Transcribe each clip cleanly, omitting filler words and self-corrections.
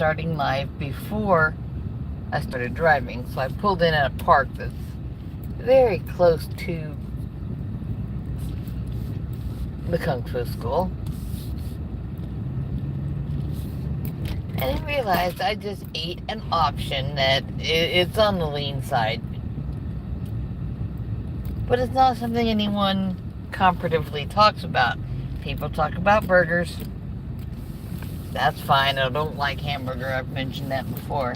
starting live before I started driving. So I pulled in at a park that's very close to the Kung Fu school. And I realized I just ate an option that it's on the lean side. But it's not something anyone comparatively talks about. People talk about burgers. That's fine. I don't like hamburger. I've mentioned that before.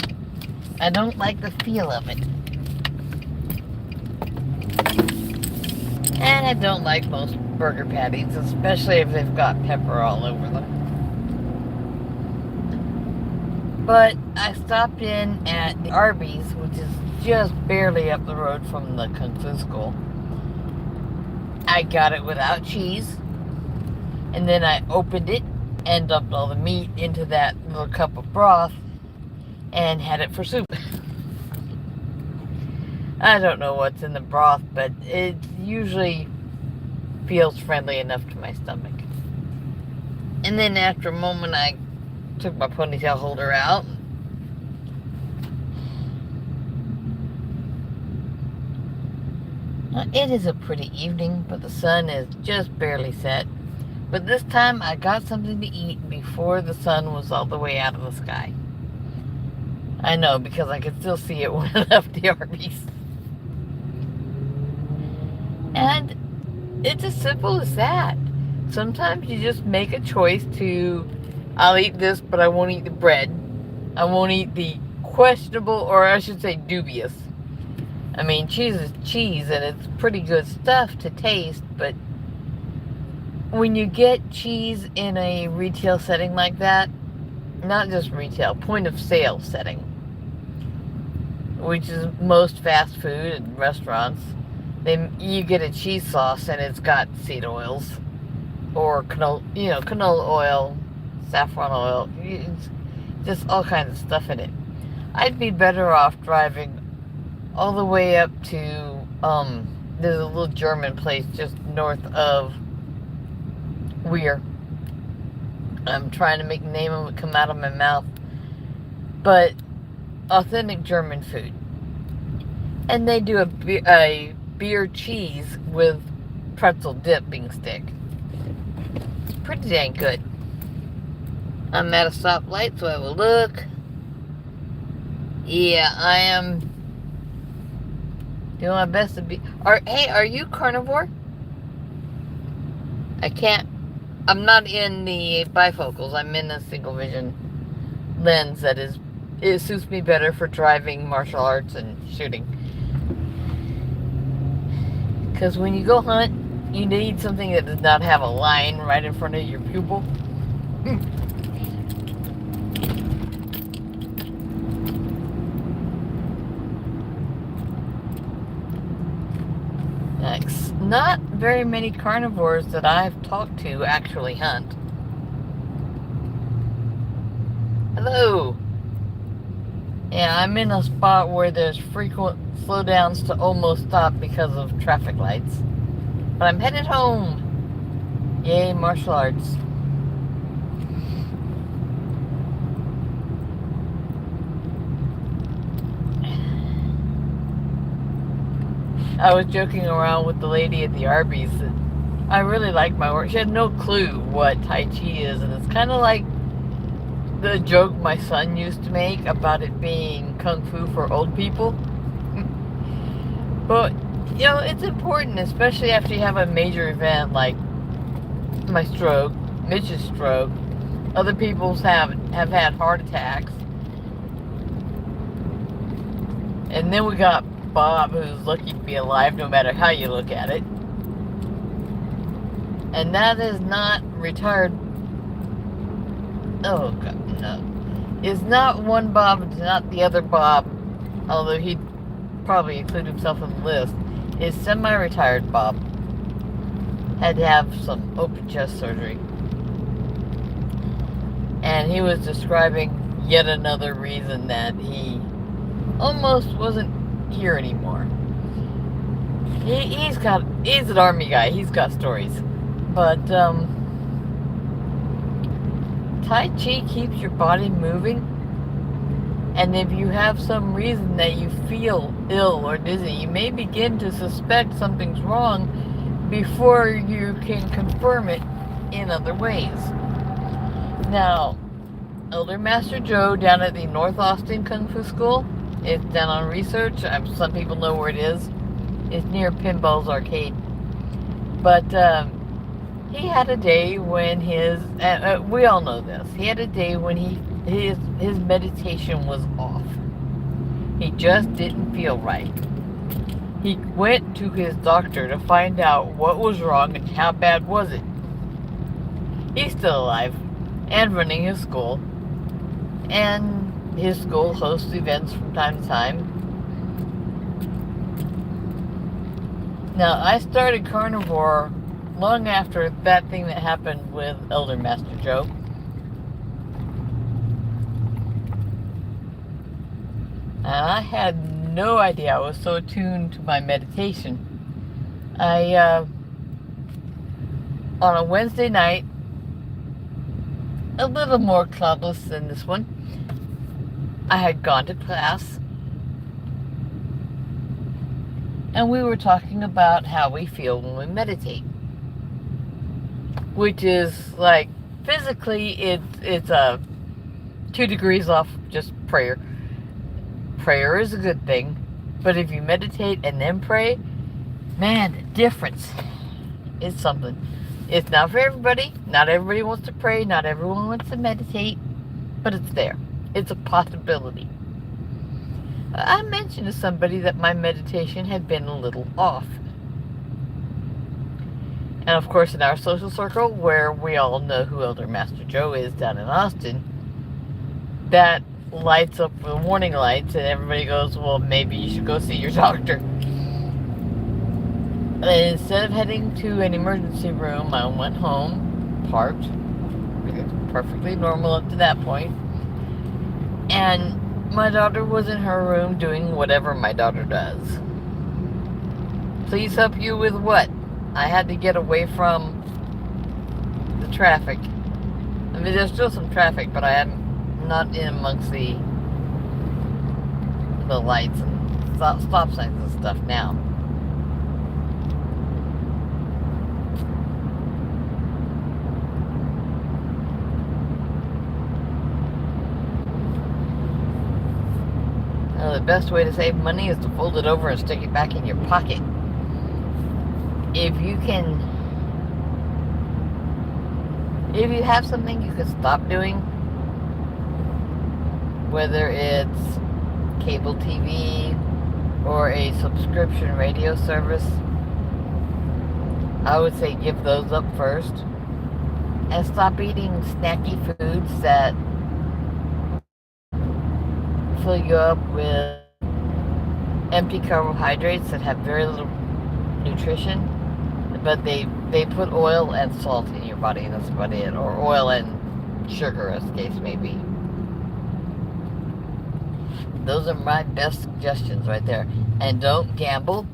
I don't like the feel of it. And I don't like most burger patties, especially if they've got pepper all over them. But I stopped in at the Arby's, which is just barely up the road from the Kung Fu school. I got it without cheese, and then I opened it and dumped all the meat into that little cup of broth and had it for soup. I don't know what's in the broth, but it usually feels friendly enough to my stomach. And then after a moment, I took my ponytail holder out. It is a pretty evening, but the sun is just barely set. But this time I got something to eat before the sun was all the way out of the sky. I know, because I could still see it when I left the Arby's. And it's as simple as that. Sometimes you just make a choice to, I'll eat this, but I won't eat the bread. I won't eat the questionable, or I should say dubious. I mean, cheese is cheese, and it's pretty good stuff to taste, but when you get cheese in a retail setting like that, not just retail, point of sale setting, which is most fast food and restaurants, then you get a cheese sauce and it's got seed oils or canola oil, saffron oil, it's just all kinds of stuff in it. I'd be better off driving all the way up to, there's a little German place just north of Weir. I'm trying to make the name of it come out of my mouth. But authentic German food. And they do a beer cheese with pretzel dipping stick. It's pretty dang good. I'm at a stoplight, so I will look. Yeah, I am doing my best to be. Hey, are you carnivore? I'm not in the bifocals. I'm in a single vision lens that it suits me better for driving, martial arts, and shooting. Because when you go hunt, you need something that does not have a line right in front of your pupil. Not very many carnivores that I've talked to actually hunt. Hello. Yeah, I'm in a spot where there's frequent slowdowns to almost stop because of traffic lights. But I'm headed home. Yay, martial arts. I was joking around with the lady at the Arby's that I really like my work. She had no clue what Tai Chi is, and it's kind of like the joke my son used to make about it being Kung Fu for old people. But, it's important, especially after you have a major event like my stroke, Mitch's stroke. Other people's have had heart attacks. And then we got Bob, who's lucky to be alive no matter how you look at it. And that is not retired. Oh, God, no. Is not one Bob, it's not the other Bob, although he'd probably include himself in the list, is semi-retired Bob. Had to have some open chest surgery. And he was describing yet another reason that he almost wasn't here anymore. He's an army guy. He's got stories. But Tai Chi keeps your body moving And if you have some reason that you feel ill or dizzy, you may begin to suspect something's wrong before you can confirm it in other ways. Now, Elder Master Joe down at the North Austin Kung Fu School, it's down on Research. Some people know where it is. It's near Pinball's Arcade. But he had a day when we all know this, he had a day when his meditation was off. He just didn't feel right. He went to his doctor to find out what was wrong and how bad was it. He's still alive and running his school. And his school hosts events from time to time. Now, I started carnivore long after that thing that happened with Elder Master Joe. And I had no idea I was so attuned to my meditation. On a Wednesday night, a little more cloudless than this one, I had gone to class, and we were talking about how we feel when we meditate, which is like physically it's 2 degrees off just prayer. Prayer is a good thing, but if you meditate and then pray, man, the difference is something. It's not for everybody. Not everybody wants to pray. Not everyone wants to meditate, but it's there. It's a possibility. I mentioned to somebody that my meditation had been a little off. And of course, in our social circle, where we all know who Elder Master Joe is down in Austin, that lights up the warning lights, and everybody goes, well, maybe you should go see your doctor. And instead of heading to an emergency room, I went home, parked. It was perfectly normal up to that point. And my daughter was in her room doing whatever my daughter does. Please help you with what? I had to get away from the traffic. I mean, there's still some traffic, but I am not in amongst the lights and stop signs and stuff now. The best way to save money is to fold it over and stick it back in your pocket. If you have something you can stop doing, whether it's cable TV or a subscription radio service, I would say give those up first and stop eating snacky foods that fill you up with empty carbohydrates that have very little nutrition, but they put oil and salt in your body, and that's about it, or oil and sugar, as the case may be. Those are my best suggestions right there. And don't gamble,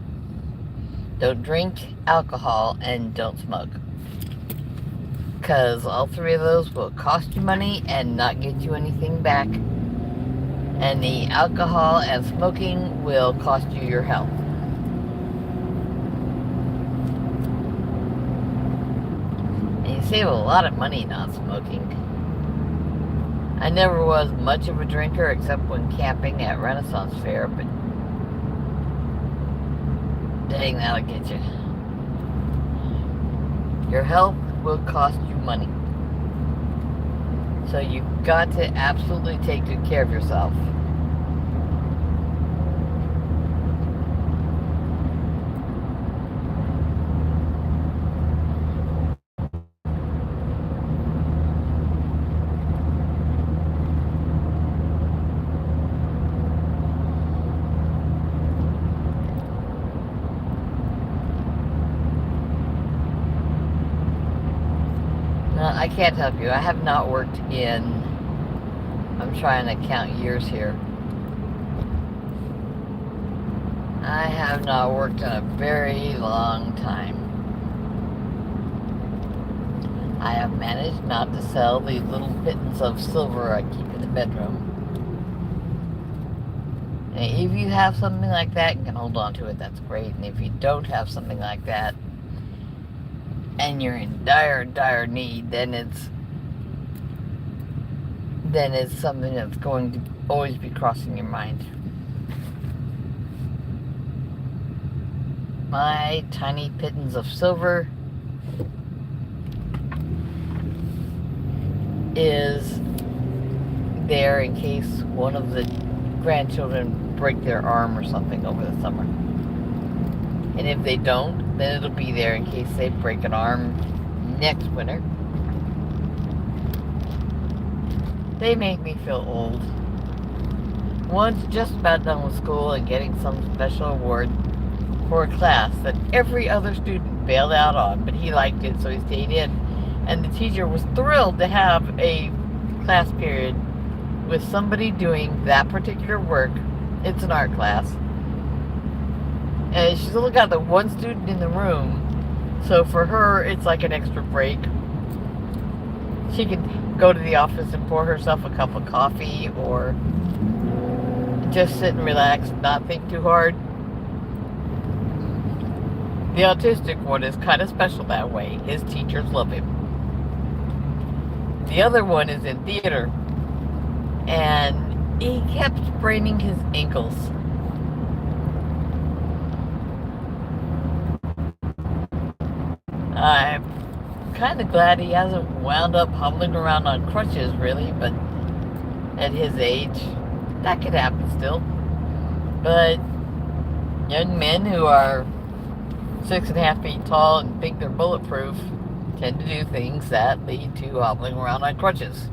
don't drink alcohol, and don't smoke, because all 3 of those will cost you money and not get you anything back. And the alcohol and smoking will cost you your health. And you save a lot of money not smoking. I never was much of a drinker except when camping at Renaissance Fair, but dang, that'll get you. Your health will cost you money. So you've got to absolutely take good care of yourself. I can't help you. I have not worked in, I'm trying to count years here. I have not worked in a very long time. I have managed not to sell the little pittance of silver I keep in the bedroom. And if you have something like that and can hold on to it, that's great. And if you don't have something like that and you're in dire, dire need, then it's something that's going to always be crossing your mind. My tiny pittance of silver is there in case one of the grandchildren break their arm or something over the summer. And if they don't, then it'll be there in case they break an arm next winter. They make me feel old. One's just about done with school and getting some special award for a class that every other student bailed out on, but he liked it, so he stayed in. And the teacher was thrilled to have a class period with somebody doing that particular work. It's an art class. And she's only got the one student in the room, so for her, it's like an extra break. She can go to the office and pour herself a cup of coffee, or just sit and relax and not think too hard. The autistic one is kind of special that way. His teachers love him. The other one is in theater, and he kept spraining his ankles. I'm kind of glad he hasn't wound up hobbling around on crutches, really, but at his age, that could happen still. But young men who are 6.5 feet tall and think they're bulletproof tend to do things that lead to hobbling around on crutches.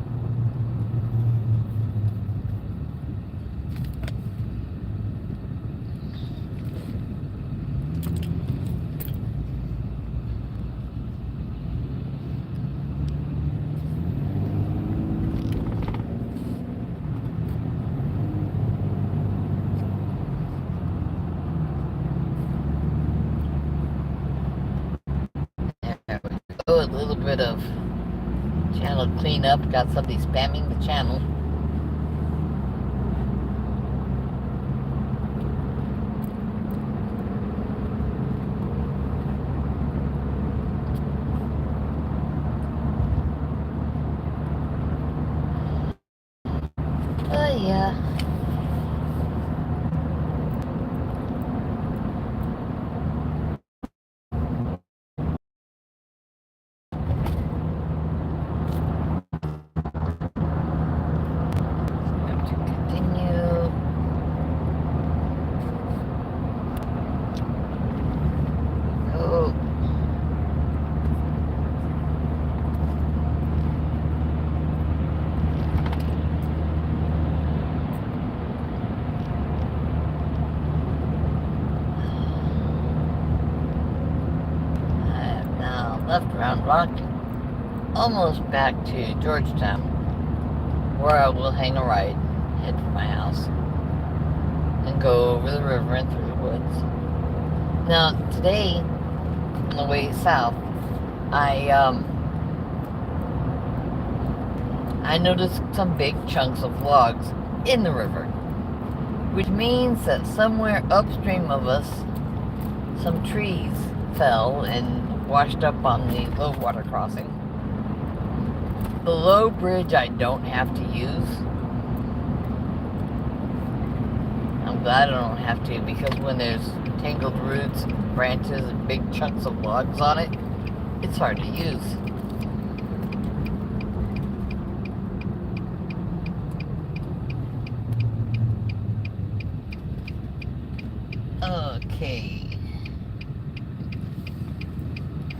A little bit of channel cleanup. Got somebody spamming the channel. Yeah. Left Round Rock, almost back to Georgetown, where I will hang a right, head for my house, and go over the river and through the woods. Now, today, on the way south, I noticed some big chunks of logs in the river, which means that somewhere upstream of us, some trees fell and washed up on the low water crossing. The low bridge I don't have to use. I'm glad I don't have to, because when there's tangled roots and branches and big chunks of logs on it, it's hard to use. Okay.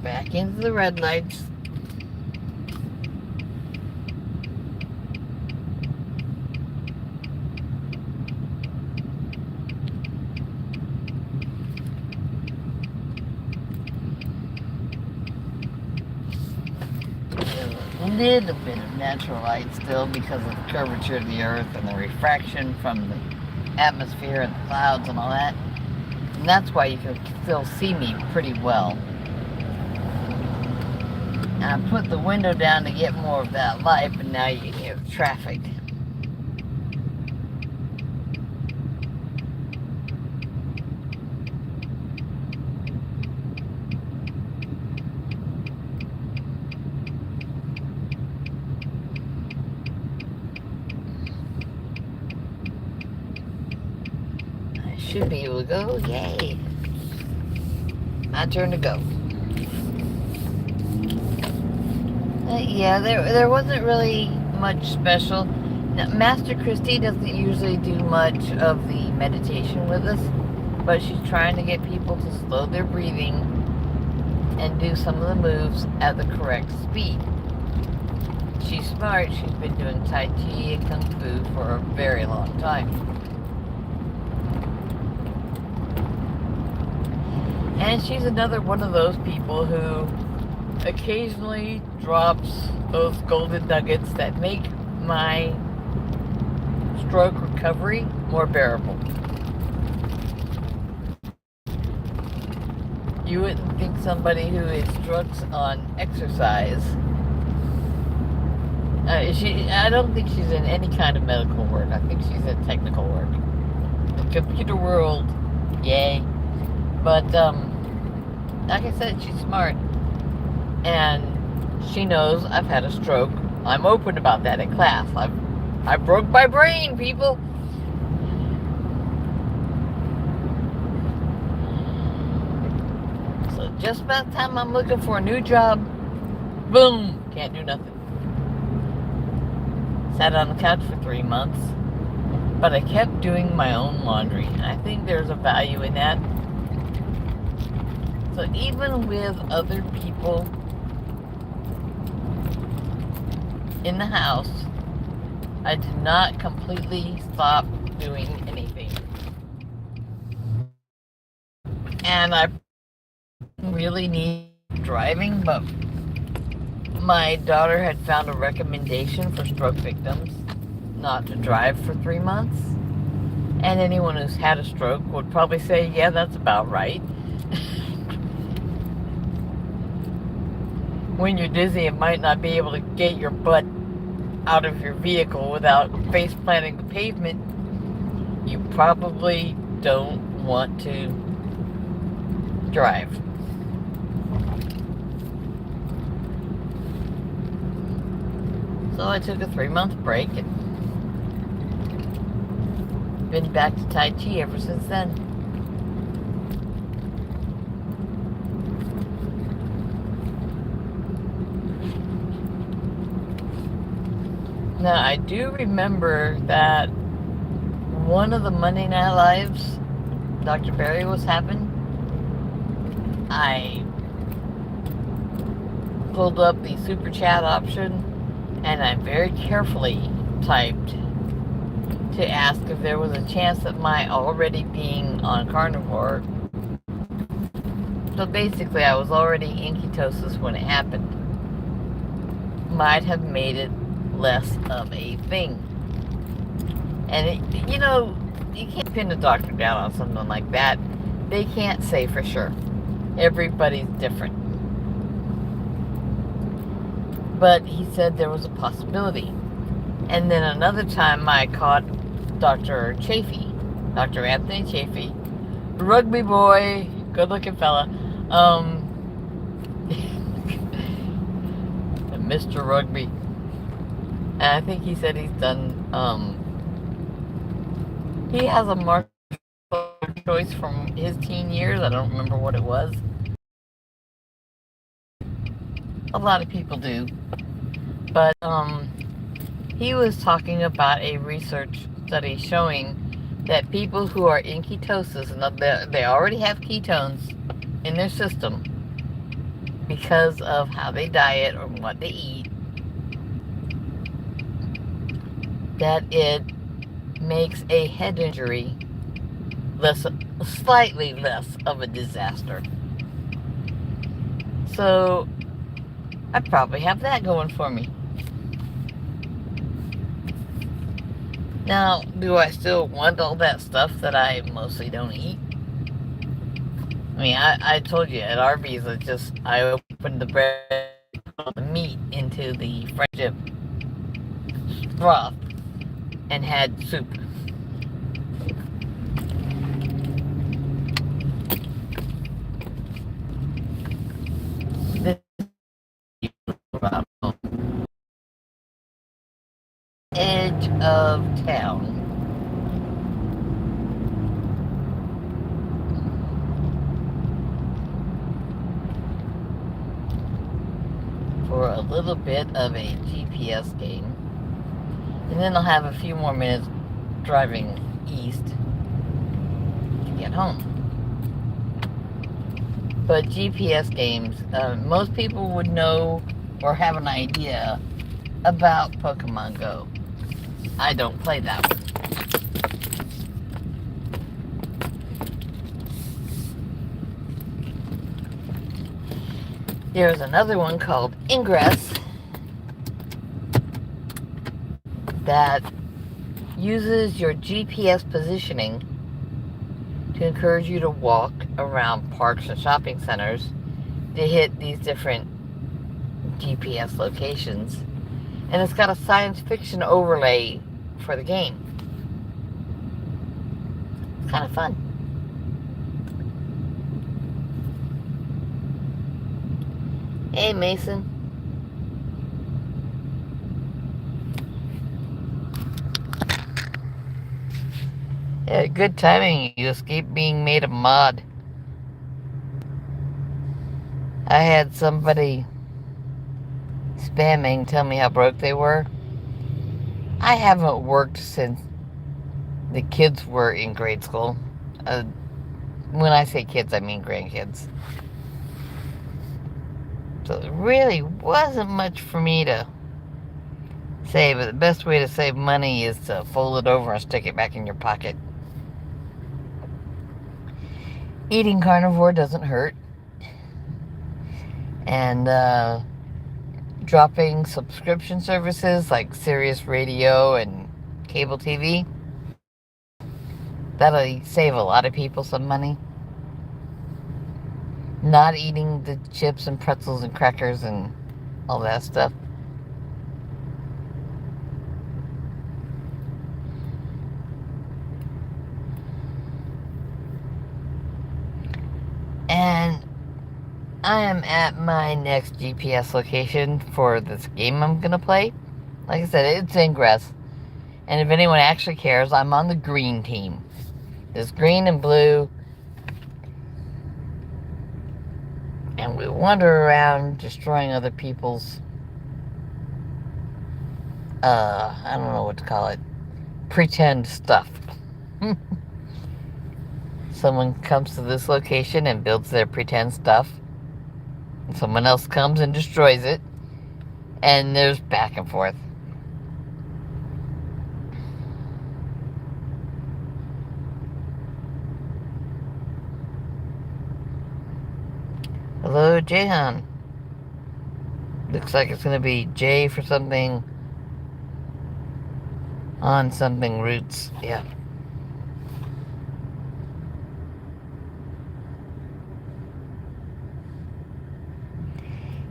Back into the red lights. A little bit of natural light still because of the curvature of the earth and the refraction from the atmosphere and the clouds and all that. And that's why you can still see me pretty well. I put the window down to get more of that light, but now you can hear the traffic. should be able to go. Yay! My turn to go. Yeah, there wasn't really much special. Now, Master Christie doesn't usually do much of the meditation with us, but she's trying to get people to slow their breathing and do some of the moves at the correct speed. She's smart. She's been doing Tai Chi and Kung Fu for a very long time. And she's another one of those people who occasionally drops those golden nuggets that make my stroke recovery more bearable. You wouldn't think somebody who instructs on exercise, I don't think she's in any kind of medical work. I think she's in technical work. The computer world, yay. But, like I said, she's smart. And she knows I've had a stroke. I'm open about that in class. I broke my brain, people. So just about the time I'm looking for a new job, boom, can't do nothing. Sat on the couch for 3 months, but I kept doing my own laundry. And I think there's a value in that. So even with other people in the house, I did not completely stop doing anything. And I really need driving, but my daughter had found a recommendation for stroke victims not to drive for 3 months. And anyone who's had a stroke would probably say, yeah, that's about right. When you're dizzy and might not be able to get your butt out of your vehicle without face planting the pavement, you probably don't want to drive. So I took a 3-month break and been back to Tai Chi ever since then. Now, I do remember that one of the Monday Night Lives Dr. Barry was having, I pulled up the super chat option and I very carefully typed to ask if there was a chance that my already being on carnivore, so basically I was already in ketosis when it happened, might have made it less of a thing. And you can't pin a doctor down on something like that. They can't say for sure. Everybody's different. But he said there was a possibility. And then another time I caught Dr. Chafee, Dr. Anthony Chafee, rugby boy, good looking fella, Mr. Rugby. And I think he said he's done, he has a martial choice from his teen years. I don't remember what it was. A lot of people do. But, he was talking about a research study showing that people who are in ketosis, and they already have ketones in their system because of how they diet or what they eat, that it makes a head injury slightly less of a disaster. So I probably have that going for me. Now, do I still want all that stuff that I mostly don't eat? I mean, I told you at Arby's, I opened the bread, the meat into the friendship broth and had soup. This edge of town. for a little bit of a GPS game. And then I'll have a few more minutes driving east to get home. But GPS games, most people would know or have an idea about Pokemon Go. I don't play that one. There's another one called Ingress that uses your GPS positioning to encourage you to walk around parks and shopping centers to hit these different GPS locations. And it's got a science fiction overlay for the game. It's kind of fun. Hey, Mason. Yeah, good timing. You escaped being made a mod. I had somebody spamming tell me how broke they were. I haven't worked since the kids were in grade school. When I say kids, I mean grandkids. So it really wasn't much for me to save, but the best way to save money is to fold it over and stick it back in your pocket. Eating carnivore doesn't hurt. And dropping subscription services like Sirius Radio and cable TV, that'll save a lot of people some money. Not eating the chips and pretzels and crackers and all that stuff. And I am at my next GPS location for this game I'm going to play. Like I said, it's Ingress. And if anyone actually cares, I'm on the green team. There's green and blue. And we wander around destroying other people's, I don't know what to call it, pretend stuff. Someone comes to this location and builds their pretend stuff. And someone else comes and destroys it. And there's back and forth. Hello, Jahan. Looks like it's going to be J for something on something roots. Yeah.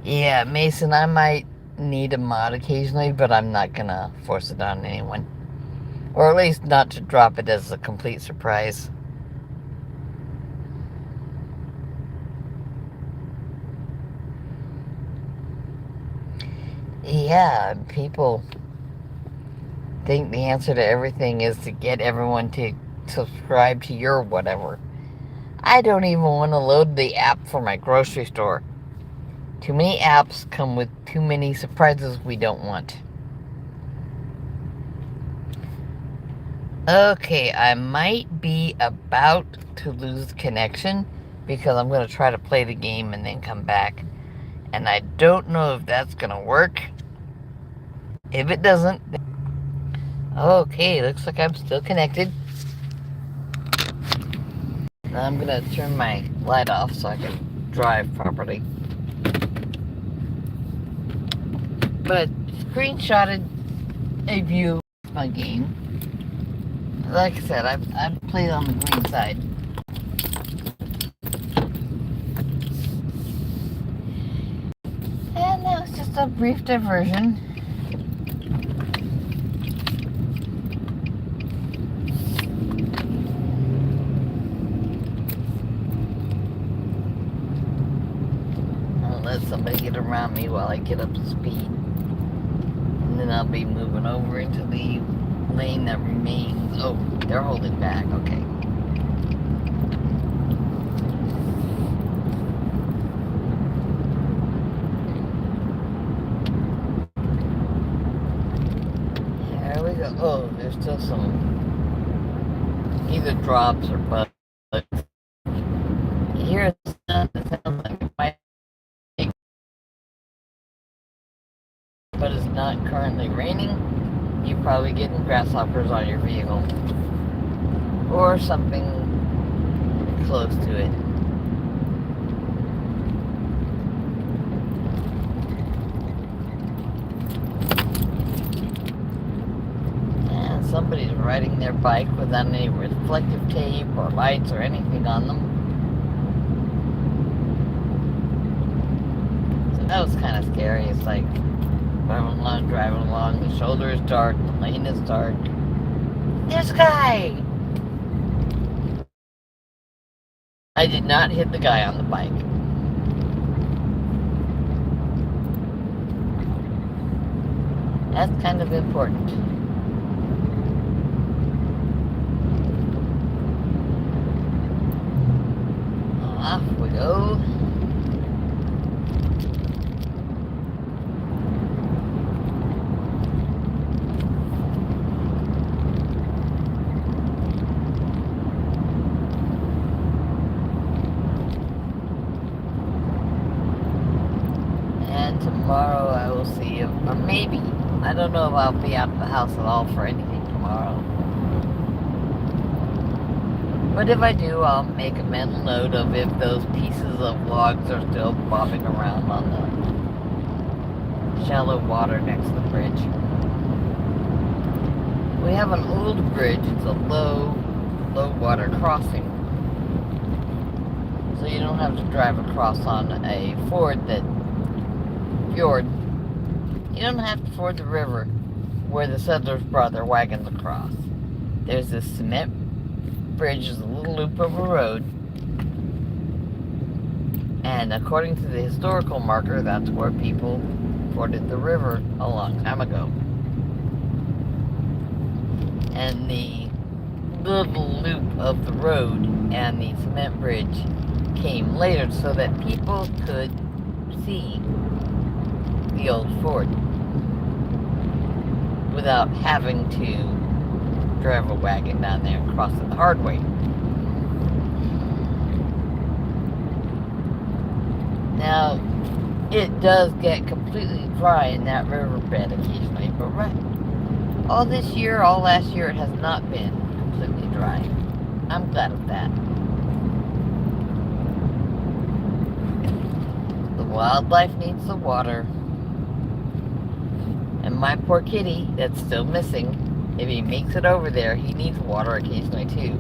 Yeah, Mason, I might need a mod occasionally, but I'm not going to force it on anyone. Or at least not to drop it as a complete surprise. Yeah, people think the answer to everything is to get everyone to subscribe to your whatever. I don't even want to load the app for my grocery store. Too many apps come with too many surprises we don't want. Okay, I might be about to lose connection because I'm going to try to play the game and then come back. And I don't know if that's going to work. If it doesn't... Okay, looks like I'm still connected. Now I'm going to turn my light off so I can drive properly. But screenshotted a view of my game. Like I said, I've played on the green side. And that was just a brief diversion. I'll let somebody get around me while I get up to speed. And then I'll be moving over into the lane that remains. Oh, they're holding back. Okay. there's still some either drops or bugs. You hear a sound that sounds like it might be, but it's not currently raining. You're probably getting grasshoppers on your vehicle. Or something close to it. And somebody's riding their bike without any reflective tape or lights or anything on them. So that was kind of scary. It's like driving along, the shoulder is dark, the lane is dark. There's a guy! I did not hit the guy on the bike. That's kind of important. Off we go. Tomorrow I will see if, or maybe, I don't know if I'll be out of the house at all for anything tomorrow. But if I do, I'll make a mental note of if those pieces of logs are still bobbing around on the shallow water next to the bridge. We have an old bridge, it's a low water crossing. So you don't have to drive across on a fjord. You don't have to ford the river where the settlers brought their wagons across. There's this cement bridge, there's a little loop of a road, and according to the historical marker, that's where people forded the river a long time ago. And the little loop of the road and the cement bridge came later so that people could see the old fort without having to drive a wagon down there and cross it the hard way. Now, it does get completely dry in that riverbed occasionally, but all this year, all last year, it has not been completely dry. I'm glad of that. The wildlife needs the water. And my poor kitty, that's still missing, if he makes it over there, he needs water occasionally too.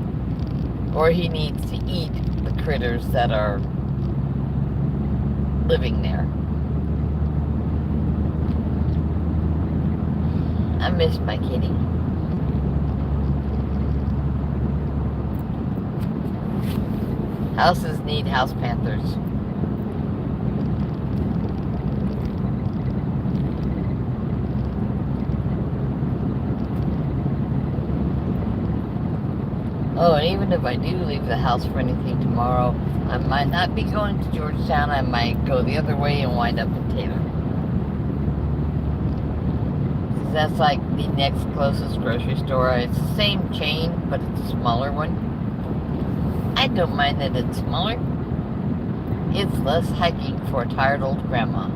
Or he needs to eat the critters that are living there. I miss my kitty. Houses need house panthers. Oh, and even if I do leave the house for anything tomorrow, I might not be going to Georgetown. I might go the other way and wind up in Taylor. That's like the next closest grocery store. It's the same chain, but it's a smaller one. I don't mind that it's smaller. It's less hiking for a tired old grandma.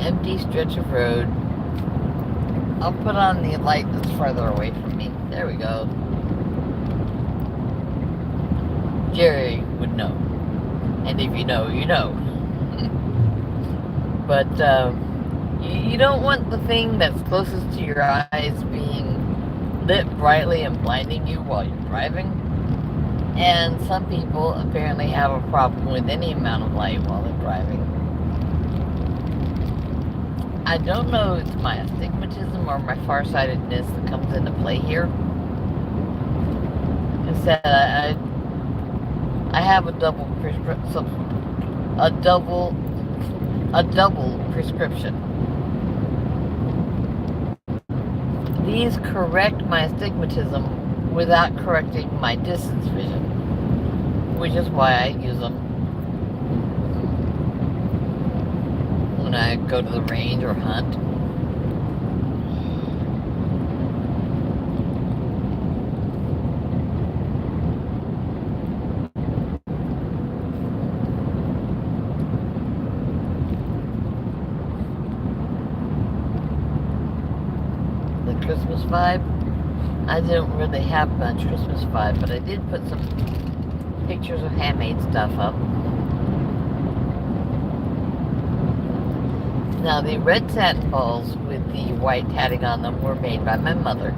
Empty stretch of road. I'll put on the light that's farther away from me. There we go. Jerry would know. And if you know, you know. But you don't want the thing that's closest to your eyes being lit brightly and blinding you while you're driving. And some people apparently have a problem with any amount of light while they're driving. I don't know if it's my astigmatism or my farsightedness that comes into play here. Instead, I have a double prescription. These correct my astigmatism without correcting my distance vision, which is why I use them when I go to the range or hunt. Christmas vibe. I didn't really have much Christmas vibe, but I did put some pictures of handmade stuff up. Now the red satin balls with the white tatting on them were made by my mother.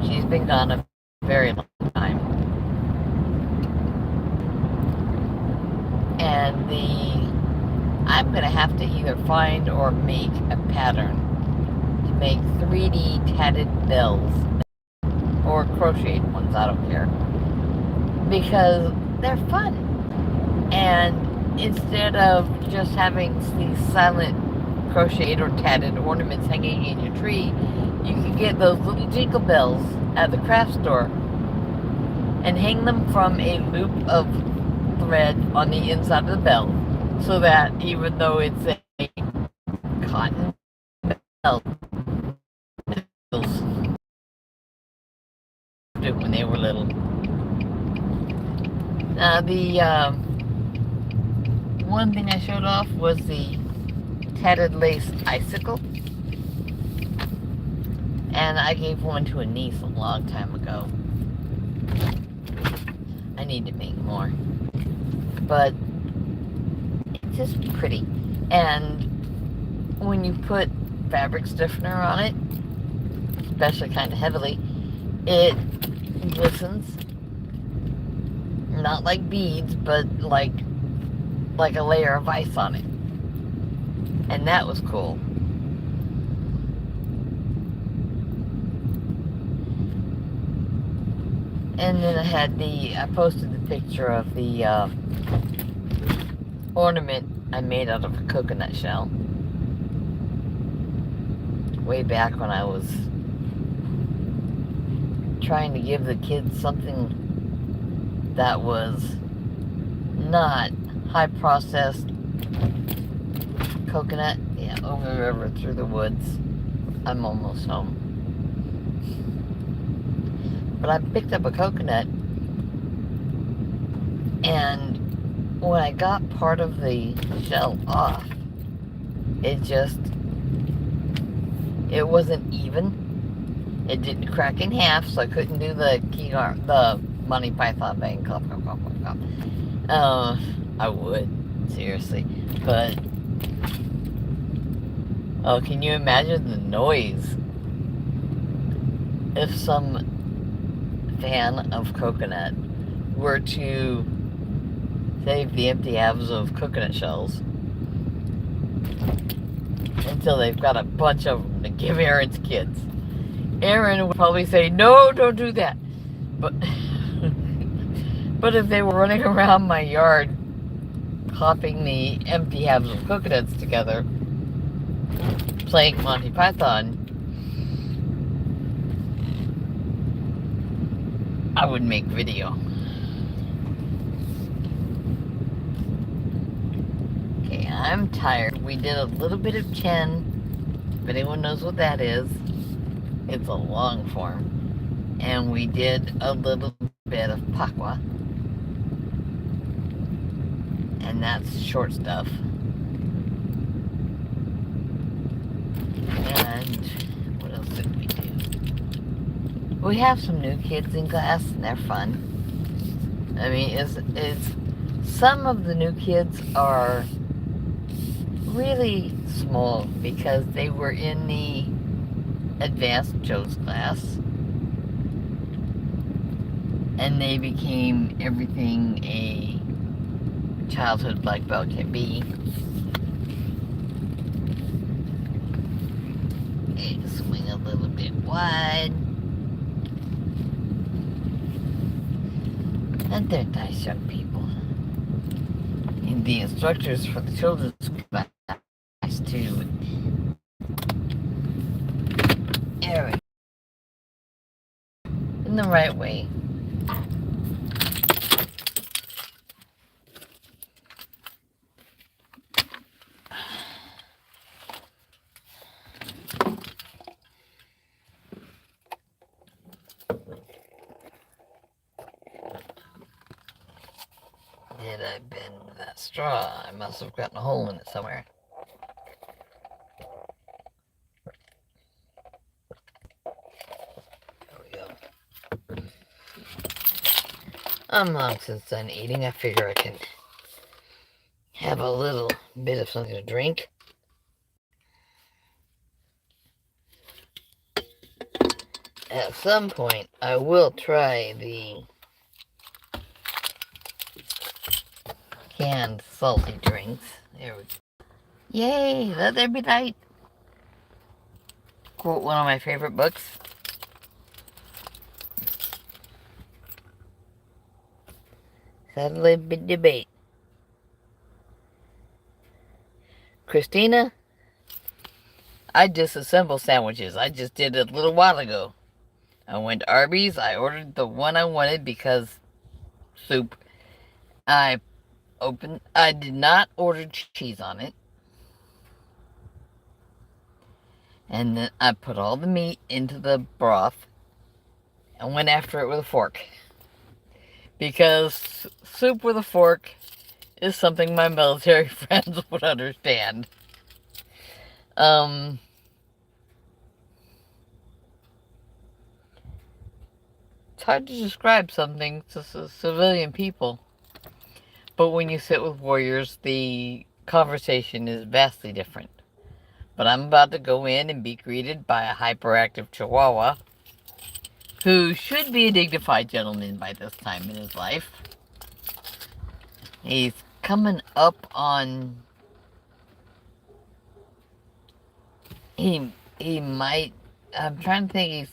She's been gone a very long time. And I'm gonna have to either find or make a pattern make 3D tatted bells or crocheted ones, I don't care, because they're fun. And instead of just having these silent crocheted or tatted ornaments hanging in your tree, you can get those little jingle bells at the craft store and hang them from a loop of thread on the inside of the bell, so that even though it's a cotton bell, when they were little. Now the one thing I showed off was the tatted lace icicle, and I gave one to a niece a long time ago. I need to make more, but it's just pretty. And when you put fabric stiffener on it, especially kind of heavily, it glistens. Not like beads, but like a layer of ice on it. And that was cool. And then I posted the picture of the ornament I made out of a coconut shell. Way back when I was trying to give the kids something that was not high processed coconut. Yeah, over the river through the woods. I'm almost home. But I picked up a coconut, and when I got part of the shell off, it wasn't even. It didn't crack in half, so I couldn't do the Monty Python thing. Cough, cough, cough, cough, cough. I would, seriously. But, oh, can you imagine the noise if some fan of coconut were to save the empty halves of coconut shells until they've got a bunch of them to give Aaron's kids? Aaron would probably say, no, don't do that. But but if they were running around my yard popping the empty halves of coconuts together, playing Monty Python, I would make video. Okay, I'm tired. We did a little bit of Chen, if anyone knows what that is. It's a long form. And we did a little bit of Pakwa. And that's short stuff. And what else did we do? We have some new kids in class, and they're fun. I mean, it's some of the new kids are really small because they were in the advanced Joe's class, and they became everything a childhood black belt can be. Okay, swing a little bit wide. And they're nice young people. the instructors for the children's class to air it in the right way. Did I bend that straw? I must have gotten a hole in it somewhere. There we go. I'm long since done eating. I figure I can have a little bit of something to drink. At some point, I will try the canned salty drinks. There we go. Yay, let there be light. Quote one of my favorite books. Sadly, big debate. Christina, I disassemble sandwiches. I just did it a little while ago. I went to Arby's. I ordered the one I wanted because soup. I did not order cheese on it. And then I put all the meat into the broth and went after it with a fork. Because soup with a fork is something my military friends would understand. It's hard to describe something to civilian people. But when you sit with warriors, the conversation is vastly different. But I'm about to go in and be greeted by a hyperactive chihuahua who should be a dignified gentleman by this time in his life. He's coming up on... He might... I'm trying to think.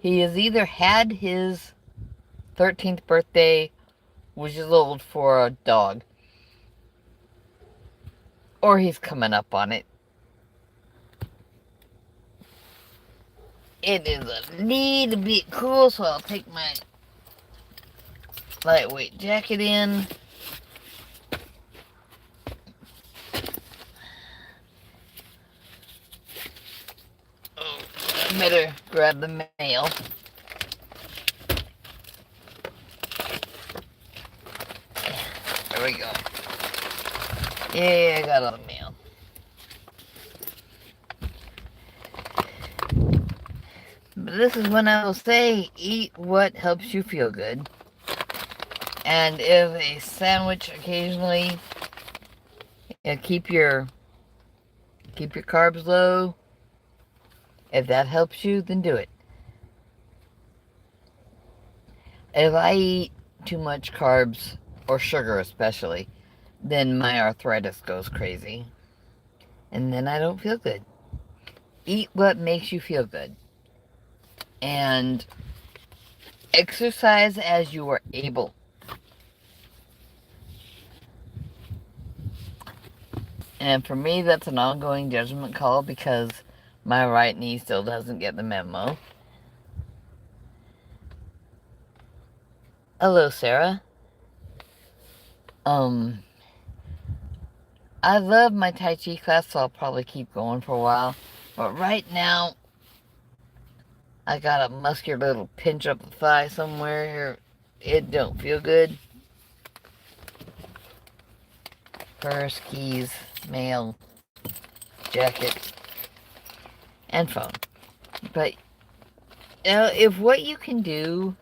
He has either had his 13th birthday, which is old for a dog, or he's coming up on it. It is a little bit cool, so I'll take my lightweight jacket in. Oh, I better grab the mail. There we go. Yeah, I got all the mail. But this is when I will say, eat what helps you feel good. And if a sandwich occasionally, keep your carbs low. If that helps you, then do it. If I eat too much carbs, or sugar especially, then my arthritis goes crazy. And then I don't feel good. Eat what makes you feel good. And exercise as you are able. And for me, that's an ongoing judgment call because my right knee still doesn't get the memo. Hello, Sarah. I love my Tai Chi class, so I'll probably keep going for a while. But right now, I got a muscular little pinch up the thigh somewhere here. It don't feel good. Purse, keys, mail, jacket, and phone. But, if what you can do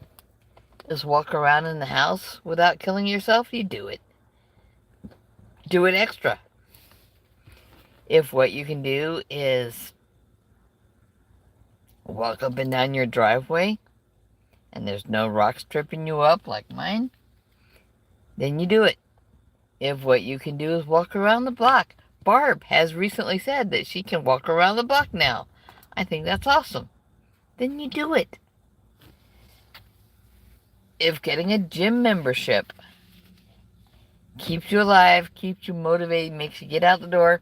is walk around in the house without killing yourself, you do it. Do it extra. If what you can do is walk up and down your driveway and there's no rocks tripping you up like mine, then you do it. If what you can do is walk around the block, Barb has recently said that she can walk around the block now. I think that's awesome. Then you do it. If getting a gym membership Keeps you alive, keeps you motivated, makes you get out the door.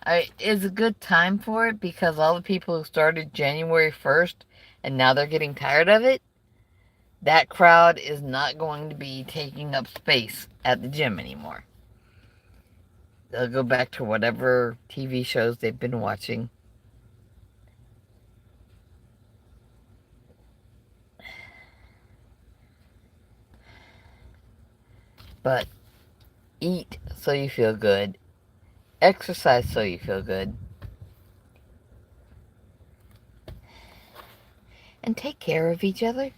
It's a good time for it because all the people who started January 1st and now they're getting tired of it, that crowd is not going to be taking up space at the gym anymore. They'll go back to whatever TV shows they've been watching. But eat so you feel good. Exercise so you feel good. And take care of each other.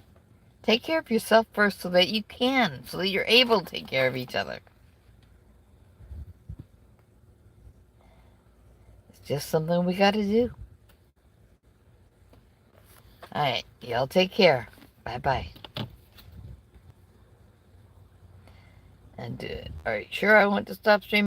Take care of yourself first so that you can, so that you're able to take care of each other. It's just something we gotta do. Alright, y'all take care. Bye-bye. And, are you sure I want to stop streaming?